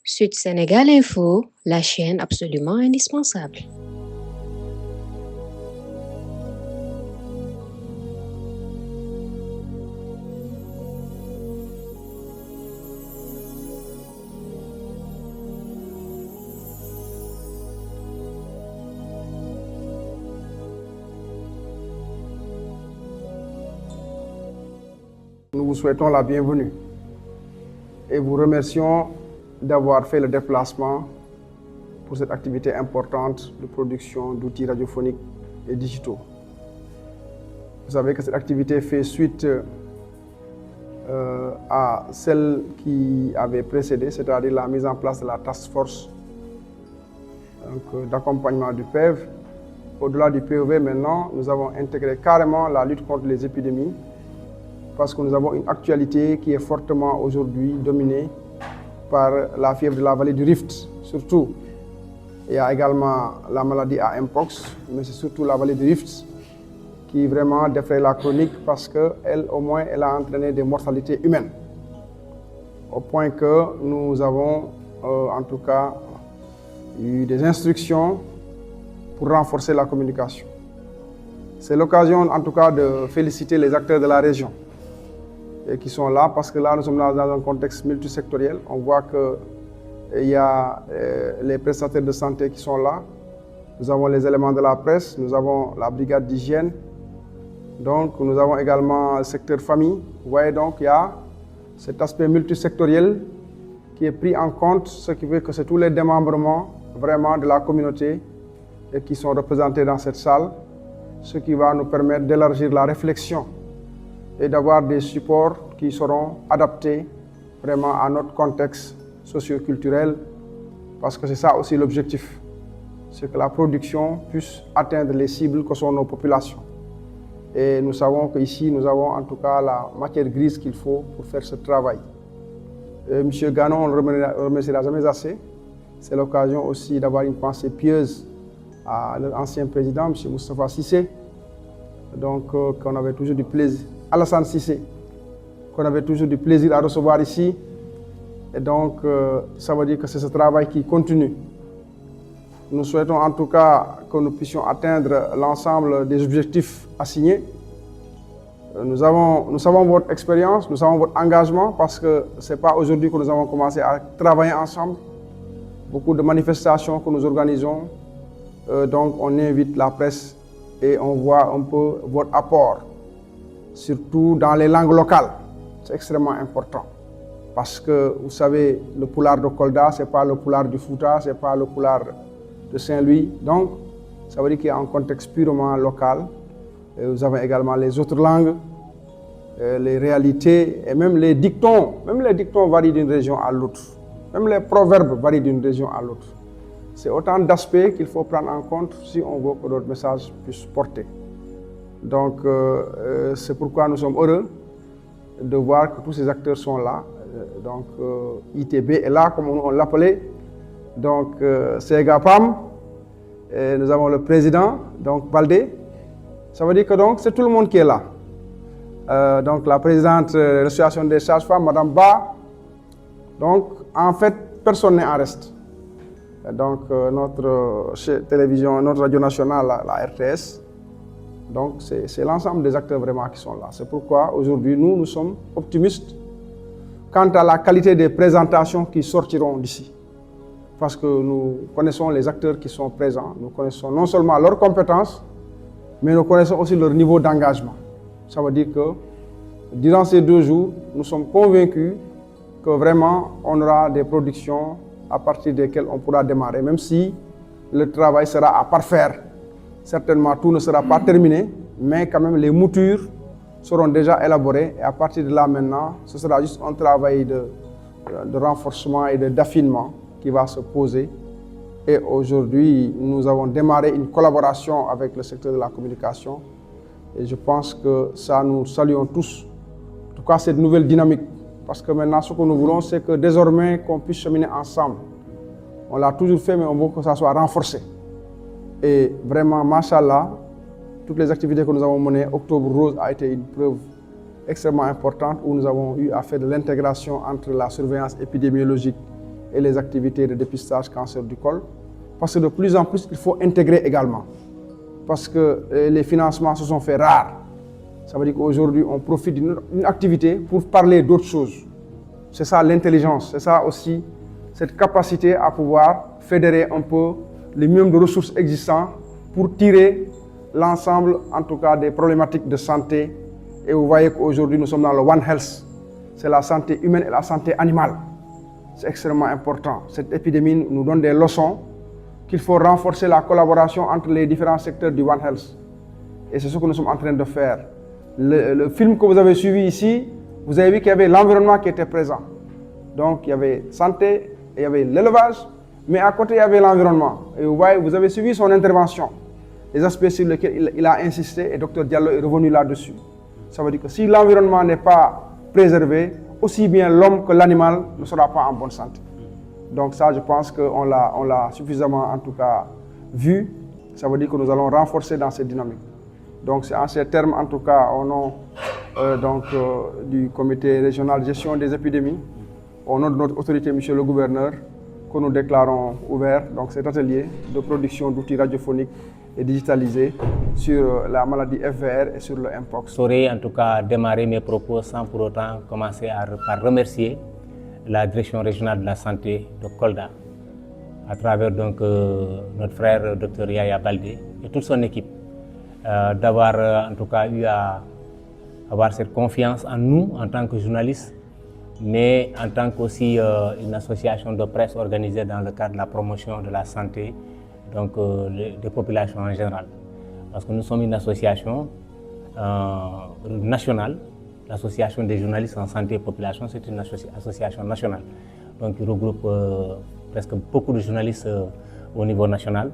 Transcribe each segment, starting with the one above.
Sud Sénégal Info, la chaîne absolument indispensable. Nous vous souhaitons la bienvenue et vous remercions d'avoir fait le déplacement pour cette activité importante de production d'outils radiophoniques et digitaux. Vous savez que cette activité fait suite à celle qui avait précédé, c'est-à-dire la mise en place de la task force d'accompagnement du PEV. Au-delà du PEV, maintenant, nous avons intégré carrément la lutte contre les épidémies parce que nous avons une actualité qui est fortement aujourd'hui dominée par la fièvre de la vallée du Rift. Surtout, il y a également la maladie à Mpox, mais c'est surtout la vallée du Rift qui vraiment défraie la chronique parce qu'elle, au moins, elle a entraîné des mortalités humaines. Au point que nous avons, en tout cas, eu des instructions pour renforcer la communication. C'est l'occasion, en tout cas, de féliciter les acteurs de la région et qui sont là parce que là, nous sommes dans un contexte multisectoriel. On voit qu'il y a les prestataires de santé qui sont là. Nous avons les éléments de la presse, nous avons la brigade d'hygiène. Donc, nous avons également le secteur famille. Vous voyez donc, il y a cet aspect multisectoriel qui est pris en compte, ce qui veut que c'est tous les démembrements vraiment de la communauté et qui sont représentés dans cette salle, ce qui va nous permettre d'élargir la réflexion et d'avoir des supports qui seront adaptés vraiment à notre contexte socio-culturel, parce que c'est ça aussi l'objectif, c'est que la production puisse atteindre les cibles que sont nos populations. Et nous savons qu'ici, nous avons en tout cas la matière grise qu'il faut pour faire ce travail. Monsieur Ganon, on ne le remerciera jamais assez. C'est l'occasion aussi d'avoir une pensée pieuse à l'ancien président, M. Moustapha Cissé, donc qu'on avait toujours du plaisir, Alassane Cissé, qu'on avait toujours du plaisir à recevoir ici. Et donc, ça veut dire que c'est ce travail qui continue. Nous souhaitons en tout cas que nous puissions atteindre l'ensemble des objectifs assignés. Nous savons votre expérience, nous savons votre engagement, parce que ce n'est pas aujourd'hui que nous avons commencé à travailler ensemble. Beaucoup de manifestations que nous organisons, donc on invite la presse et on voit un peu votre apport, surtout dans les langues locales. C'est extrêmement important. Parce que, vous savez, le poulard de Kolda, ce n'est pas le poulard du Fouta, ce n'est pas le poulard de Saint-Louis. Donc, ça veut dire qu'il y a un contexte purement local. Et vous avez également les autres langues, les réalités et même les dictons. Même les dictons varient d'une région à l'autre. Même les proverbes varient d'une région à l'autre. C'est autant d'aspects qu'il faut prendre en compte si on veut que notre message puisse porter. Donc, c'est pourquoi nous sommes heureux de voir que tous ces acteurs sont là. Donc, ITB est là, comme on l'appelait. Donc, Segapam, et nous avons le président, donc Baldé. Ça veut dire que donc c'est tout le monde qui est là. Donc, la présidente de l'association des sages-femmes, Madame Ba. Donc, en fait, personne n'est en reste. Donc, notre télévision, notre radio nationale, la RTS, donc c'est l'ensemble des acteurs vraiment qui sont là. C'est pourquoi aujourd'hui, nous sommes optimistes quant à la qualité des présentations qui sortiront d'ici. Parce que nous connaissons les acteurs qui sont présents, nous connaissons non seulement leurs compétences, mais nous connaissons aussi leur niveau d'engagement. Ça veut dire que durant ces 2 jours, nous sommes convaincus que vraiment on aura des productions à partir desquelles on pourra démarrer, même si le travail sera à parfaire. Certainement, tout ne sera pas terminé, mais quand même les moutures seront déjà élaborées et à partir de là maintenant, ce sera juste un travail de renforcement et d'affinement qui va se poser. Et aujourd'hui, nous avons démarré une collaboration avec le secteur de la communication et je pense que ça, nous saluons tous, en tout cas cette nouvelle dynamique. Parce que maintenant, ce que nous voulons, c'est que désormais, qu'on puisse cheminer ensemble. On l'a toujours fait, mais on veut que ça soit renforcé. Et vraiment, machallah, toutes les activités que nous avons menées, Octobre Rose a été une preuve extrêmement importante où nous avons eu à faire de l'intégration entre la surveillance épidémiologique et les activités de dépistage cancer du col. Parce que de plus en plus, il faut intégrer également. Parce que les financements se sont faits rares. Ça veut dire qu'aujourd'hui, on profite d'une activité pour parler d'autres choses. C'est ça l'intelligence, c'est ça aussi cette capacité à pouvoir fédérer un peu les minimums de ressources existants pour tirer l'ensemble, en tout cas, des problématiques de santé. Et vous voyez qu'aujourd'hui, nous sommes dans le One Health. C'est la santé humaine et la santé animale. C'est extrêmement important. Cette épidémie nous donne des leçons qu'il faut renforcer la collaboration entre les différents secteurs du One Health. Et c'est ce que nous sommes en train de faire. Le film que vous avez suivi ici, vous avez vu qu'il y avait l'environnement qui était présent. Donc il y avait santé, et il y avait l'élevage, mais à côté il y avait l'environnement. Et vous voyez, vous avez suivi son intervention. Les aspects sur lesquels il a insisté, et Dr Diallo est revenu là-dessus. Ça veut dire que si l'environnement n'est pas préservé, aussi bien l'homme que l'animal ne sera pas en bonne santé. Donc ça, je pense qu'on l'a suffisamment, en tout cas, vu. Ça veut dire que nous allons renforcer dans cette dynamique. Donc c'est en ces termes, en tout cas, au nom du comité régional de gestion des épidémies, au nom de notre autorité, monsieur le gouverneur, que nous déclarons ouvert donc, cet atelier de production d'outils radiophoniques et digitalisés sur la maladie FVR et sur le Mpox. Je saurais en tout cas démarrer mes propos sans pour autant commencer par remercier la direction régionale de la santé de Kolda, à travers donc notre frère Dr Yaya Baldé et toute son équipe, d'avoir en tout cas eu à avoir cette confiance en nous en tant que journalistes, mais en tant qu'aussi une association de presse organisée dans le cadre de la promotion de la santé donc, des populations en général. Parce que nous sommes une association nationale. L'association des journalistes en santé et population, c'est une association nationale. Donc il regroupe presque beaucoup de journalistes au niveau national.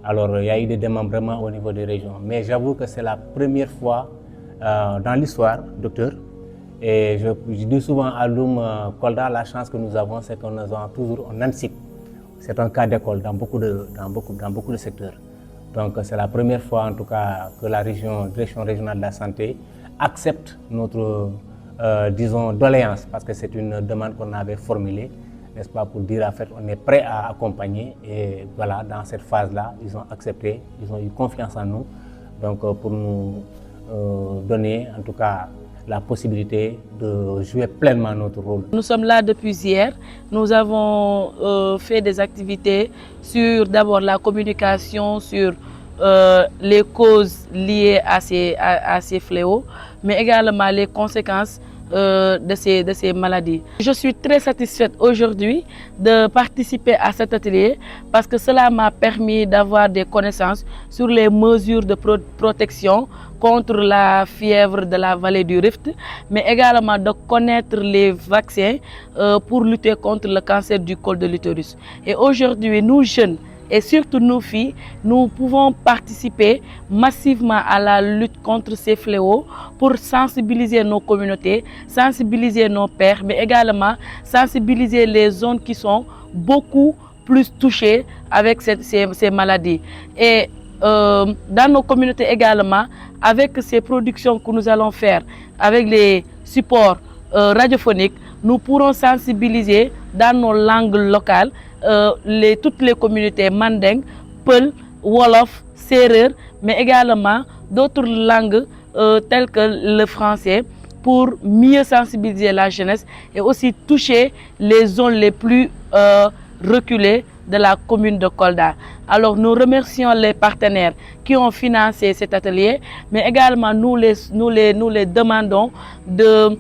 Alors il y a eu des démembrements au niveau des régions. Mais j'avoue que c'est la première fois dans l'histoire, docteur, et je dis souvent à Loum Kolda, la chance que nous avons, c'est que nous avons toujours un ANSIC. C'est un cas d'école dans beaucoup de secteurs. Donc c'est la première fois en tout cas que la direction régionale de la santé accepte notre, disons, doléance, parce que c'est une demande qu'on avait formulée, n'est-ce pas, pour dire en fait on est prêt à accompagner. Et voilà, dans cette phase-là, ils ont accepté, ils ont eu confiance en nous, donc pour nous donner en tout cas la possibilité de jouer pleinement notre rôle. Nous sommes là depuis hier. Nous avons fait des activités sur d'abord la communication, sur les causes liées à ces fléaux, mais également les conséquences de ces maladies. Je suis très satisfaite aujourd'hui de participer à cet atelier parce que cela m'a permis d'avoir des connaissances sur les mesures de protection contre la fièvre de la vallée du Rift, mais également de connaître les vaccins pour lutter contre le cancer du col de l'utérus. Et aujourd'hui, nous jeunes, et surtout nous filles, nous pouvons participer massivement à la lutte contre ces fléaux pour sensibiliser nos communautés, sensibiliser nos pères, mais également sensibiliser les zones qui sont beaucoup plus touchées avec ces maladies. Et dans nos communautés également, avec ces productions que nous allons faire, avec les supports radiophoniques, nous pourrons sensibiliser dans nos langues locales toutes les communautés Mandeng, Peul, Wolof, Serer, mais également d'autres langues telles que le français, pour mieux sensibiliser la jeunesse et aussi toucher les zones les plus reculées de la commune de Kolda. Alors nous remercions les partenaires qui ont financé cet atelier, mais également nous les demandons de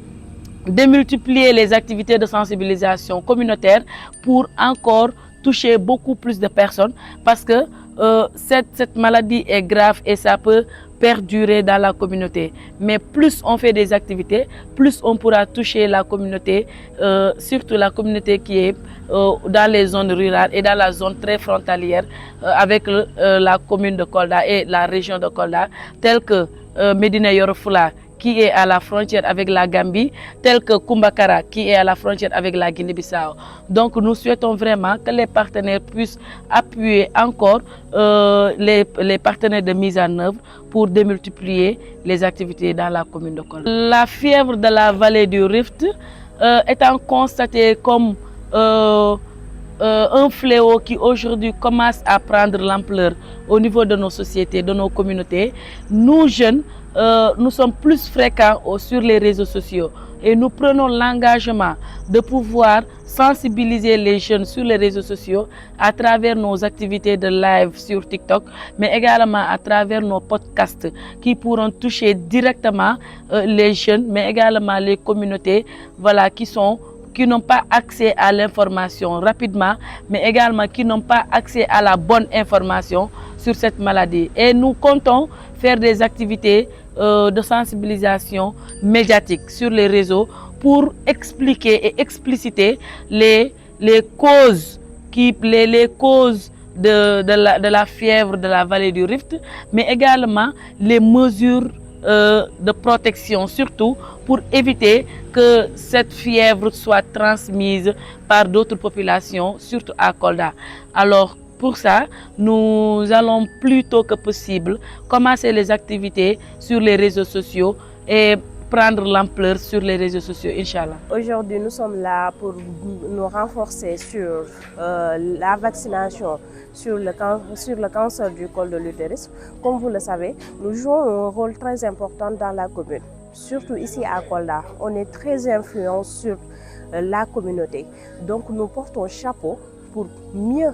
démultiplier les activités de sensibilisation communautaire pour encore toucher beaucoup plus de personnes, parce que cette maladie est grave et ça peut perdurer dans la communauté. Mais plus on fait des activités, plus on pourra toucher la communauté, surtout la communauté qui est dans les zones rurales et dans la zone très frontalière avec la commune de Kolda et la région de Kolda, telle que Médina Yoro Fula, qui est à la frontière avec la Gambie, tel que Kumbakara, qui est à la frontière avec la Guinée-Bissau. Donc nous souhaitons vraiment que les partenaires puissent appuyer encore les partenaires de mise en œuvre pour démultiplier les activités dans la commune de Kolda. La fièvre de la vallée du Rift étant constatée comme un fléau qui aujourd'hui commence à prendre l'ampleur au niveau de nos sociétés, de nos communautés. Nous jeunes, nous sommes plus fréquents sur les réseaux sociaux et nous prenons l'engagement de pouvoir sensibiliser les jeunes sur les réseaux sociaux à travers nos activités de live sur TikTok, mais également à travers nos podcasts qui pourront toucher directement les jeunes, mais également les communautés, voilà, qui n'ont pas accès à l'information rapidement, mais également qui n'ont pas accès à la bonne information sur cette maladie. Et nous comptons faire des activités de sensibilisation médiatique sur les réseaux pour expliquer et expliciter les causes, les causes de la fièvre de la vallée du Rift, mais également les mesures de protection, surtout pour éviter que cette fièvre soit transmise par d'autres populations, surtout à Kolda. Alors, pour ça, nous allons plus tôt que possible commencer les activités sur les réseaux sociaux et prendre l'ampleur sur les réseaux sociaux, Inch'Allah. Aujourd'hui, nous sommes là pour nous renforcer sur la vaccination sur le cancer du col de l'utérus. Comme vous le savez, nous jouons un rôle très important dans la commune, surtout ici à Kolda. On est très influent sur la communauté. Donc nous portons chapeau pour mieux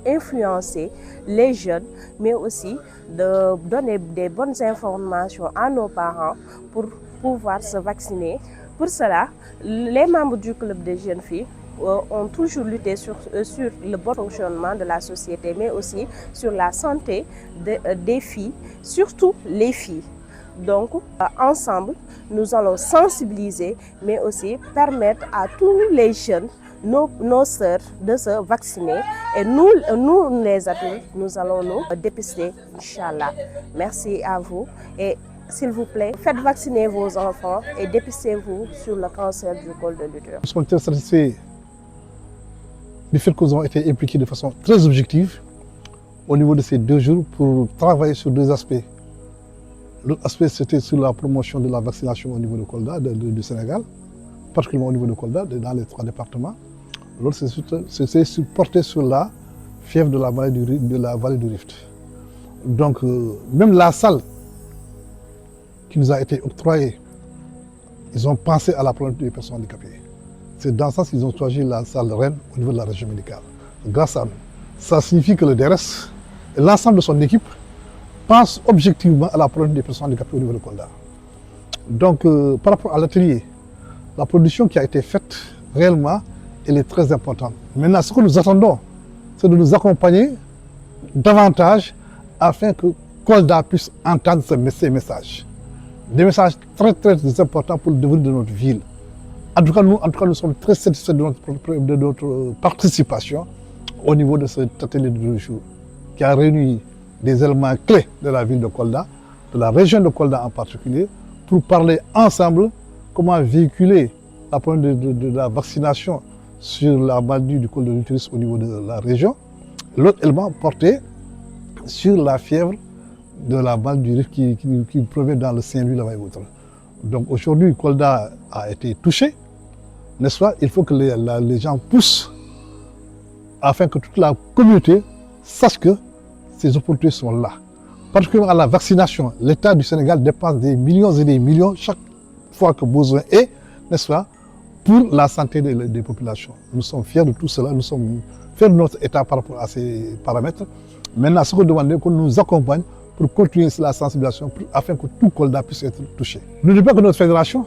influencer les jeunes, mais aussi de donner des bonnes informations à nos parents pour pouvoir se vacciner. Pour cela, les membres du club des jeunes filles ont toujours lutté sur le bon fonctionnement de la société, mais aussi sur la santé des filles, surtout les filles. Donc, ensemble, nous allons sensibiliser, mais aussi permettre à tous les jeunes, nos sœurs, de se vacciner. Et nous les adultes, nous allons nous dépister, Inch'Allah. Merci à vous. Et s'il vous plaît, faites vacciner vos enfants et dépistez-vous sur le cancer du col de l'utérus. Nous sommes très satisfaits du fait que nous avons été impliqués de façon très objective au niveau de ces 2 jours pour travailler sur 2 aspects. L'autre aspect, c'était sur la promotion de la vaccination au niveau de Kolda, du Sénégal, particulièrement au niveau de Kolda, dans les 3 départements. L'autre, c'est porté sur la fièvre de la vallée du Rift. Donc, même la salle qui nous a été octroyée, ils ont pensé à la problématique des personnes handicapées. C'est dans ce sens qu'ils ont choisi la salle Rennes au niveau de la région médicale. Grâce à nous. Ça signifie que le DRS et l'ensemble de son équipe pensent objectivement à la problématique des personnes handicapées au niveau de Kolda. Donc, par rapport à l'atelier, la production qui a été faite, réellement, elle est très importante. Maintenant, ce que nous attendons, c'est de nous accompagner davantage afin que Kolda puisse entendre ces messages. Des messages très très importants pour le devenir de notre ville. En tout cas, nous sommes très satisfaits de notre participation au niveau de cet atelier de 2 jours qui a réuni des éléments clés de la ville de Kolda, de la région de Kolda en particulier, pour parler ensemble comment véhiculer la problématique de la vaccination sur la maladie du col de l'utérus au niveau de la région. L'autre élément porté sur la fièvre de la maladie du Rift qui provient dans le Saint-Louis là-bas et autres. Donc aujourd'hui, Kolda a été touché, n'est-ce pas? Il faut que les gens poussent afin que toute la communauté sache que ces opportunités sont là. Particulièrement à la vaccination, l'État du Sénégal dépense des millions et des millions chaque fois que besoin est, n'est-ce pas, pour la santé des populations. Nous sommes fiers de tout cela, nous sommes fiers de notre État par rapport à ces paramètres. Maintenant, ce que nous demandons, c'est qu'on nous accompagne pour continuer la sensibilisation afin que tout Kolda puisse être touché. N'oubliez pas que notre fédération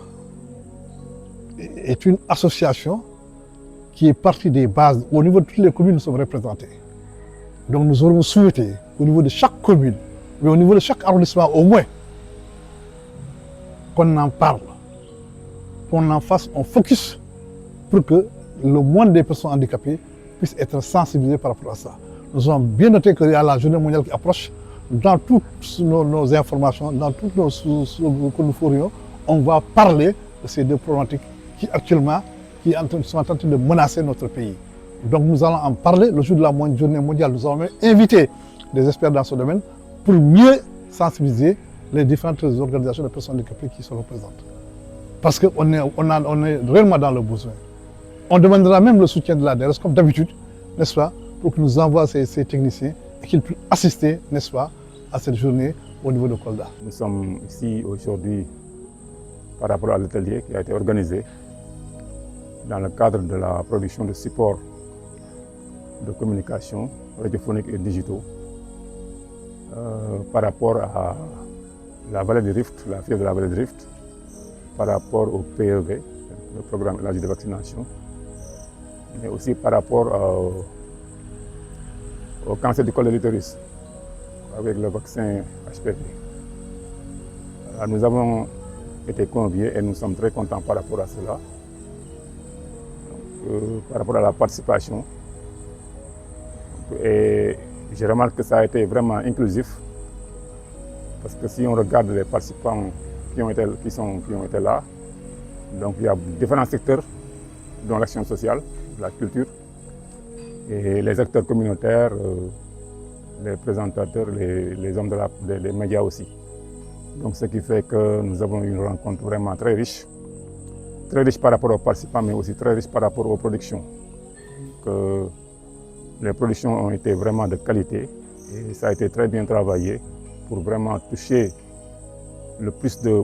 est une association qui est partie des bases. Au niveau de toutes les communes, nous sommes représentés. Donc nous aurons souhaité, au niveau de chaque commune, mais au niveau de chaque arrondissement au moins, qu'on en parle, qu'on en fasse un focus pour que le monde des personnes handicapées puisse être sensibilisé par rapport à ça. Nous avons bien noté qu'il y a la journée mondiale qui approche. Dans toutes nos informations, dans tout ce que nous ferions, on va parler de ces 2 problématiques qui actuellement sont en train de menacer notre pays. Donc nous allons en parler le jour de la journée mondiale. Nous allons même inviter des experts dans ce domaine pour mieux sensibiliser les différentes organisations de personnes handicapées qui se représentent. Parce qu'on est réellement dans le besoin. On demandera même le soutien de la DERS, comme d'habitude, n'est-ce pas, pour qu'il nous envoie ces techniciens et qu'ils puissent assister, n'est-ce pas, à cette journée au niveau de Kolda. Nous sommes ici aujourd'hui par rapport à l'atelier qui a été organisé dans le cadre de la production de supports de communication radiophonique et digitaux par rapport à la vallée du Rift, la fièvre de la vallée du Rift, par rapport au PEV, le programme élargi de vaccination, mais aussi par rapport au cancer du col de l'utérus avec le vaccin HPV. Alors, nous avons été conviés et nous sommes très contents par rapport à cela. Donc, par rapport à la participation. Et je remarque que ça a été vraiment inclusif parce que si on regarde les participants qui ont été là, donc il y a différents secteurs dont l'action sociale, la culture et les acteurs communautaires, les présentateurs, les hommes des médias aussi. Donc ce qui fait que nous avons eu une rencontre vraiment très riche par rapport aux participants, mais aussi très riche par rapport aux productions. Que les productions ont été vraiment de qualité et ça a été très bien travaillé pour vraiment toucher le plus de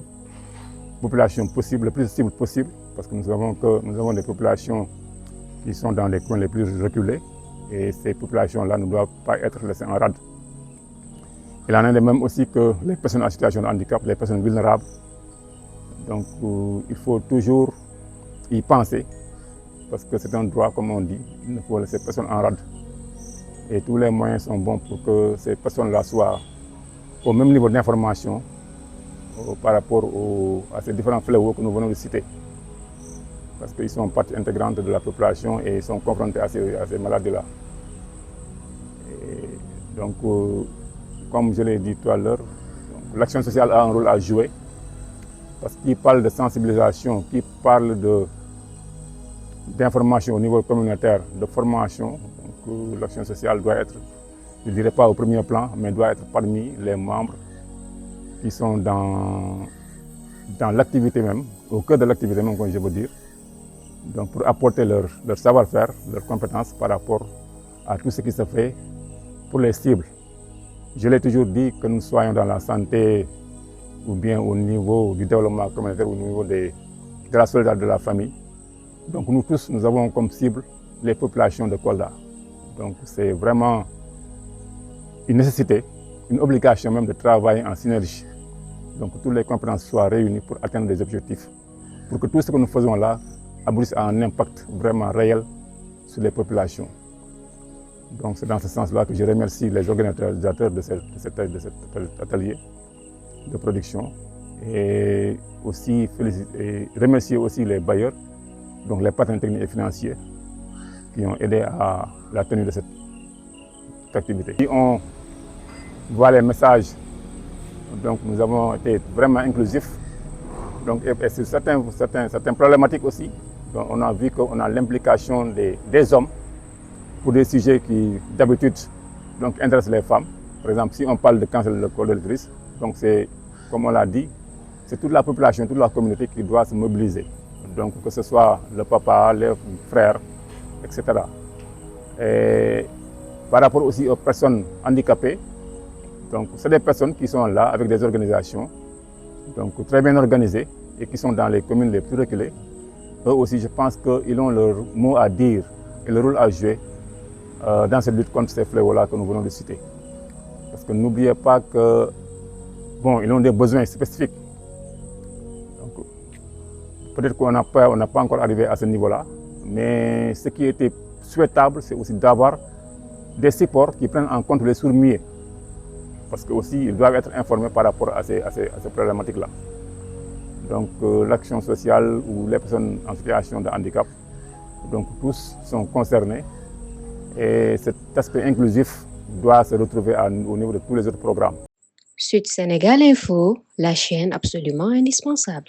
populations possible, le plus cible possible, parce que nous avons des populations qui sont dans les coins les plus reculés et ces populations-là ne doivent pas être laissées en rade. Il en est de même aussi que les personnes en situation de handicap, les personnes vulnérables. Donc il faut toujours y penser parce que c'est un droit, comme on dit, il ne faut laisser personne en rade. Et tous les moyens sont bons pour que ces personnes-là soient au même niveau d'information par rapport à ces différents fléaux que nous venons de citer. Parce qu'ils sont partie intégrante de la population et ils sont confrontés à ces maladies-là. Donc, comme je l'ai dit tout à l'heure, l'action sociale a un rôle à jouer. Parce qu'il parle de sensibilisation, qui parle d'information au niveau communautaire, de formation. Donc, l'action sociale doit être, je ne dirais pas au premier plan, mais doit être parmi les membres qui sont dans l'activité même, au cœur de l'activité même, comme je veux dire. Donc pour apporter leur savoir-faire, leurs compétences par rapport à tout ce qui se fait pour les cibles. Je l'ai toujours dit, que nous soyons dans la santé ou bien au niveau du développement communautaire, au niveau de la solidarité de la famille. Donc nous tous, nous avons comme cible les populations de Kolda. Donc c'est vraiment une nécessité, une obligation même de travailler en synergie. Donc toutes les compétences soient réunies pour atteindre des objectifs. Pour que tout ce que nous faisons là aboutisse à un impact vraiment réel sur les populations. Donc c'est dans ce sens-là que je remercie les organisateurs de cet atelier de production et aussi remercier aussi les bailleurs, donc les partenaires techniques et financiers qui ont aidé à la tenue de cette activité. Si on voit les messages, donc nous avons été vraiment inclusifs. Donc, et sur certaines problématiques aussi, donc on a vu qu'on a l'implication des hommes pour des sujets qui d'habitude intéressent les femmes. Par exemple, si on parle de cancer du col de l'utérus, donc c'est, comme on l'a dit, c'est toute la population, toute la communauté qui doit se mobiliser. Donc que ce soit le papa, les frères, etc. Et par rapport aussi aux personnes handicapées, donc c'est des personnes qui sont là avec des organisations, donc très bien organisées et qui sont dans les communes les plus reculées. Eux aussi, je pense qu'ils ont leur mot à dire et leur rôle à jouer dans cette lutte contre ces fléaux-là que nous venons de citer. Parce que n'oubliez pas que, bon, ils ont des besoins spécifiques. Peut-être qu'on n'a pas encore arrivé à ce niveau-là, mais ce qui était souhaitable, c'est aussi d'avoir des supports qui prennent en compte les sourds-muets. Parce que aussi, ils doivent être informés par rapport à ces problématiques-là. Donc l'action sociale ou les personnes en situation de handicap, donc tous sont concernés. Et cet aspect inclusif doit se retrouver au niveau de tous les autres programmes. Sud Sénégal Info, la chaîne absolument indispensable.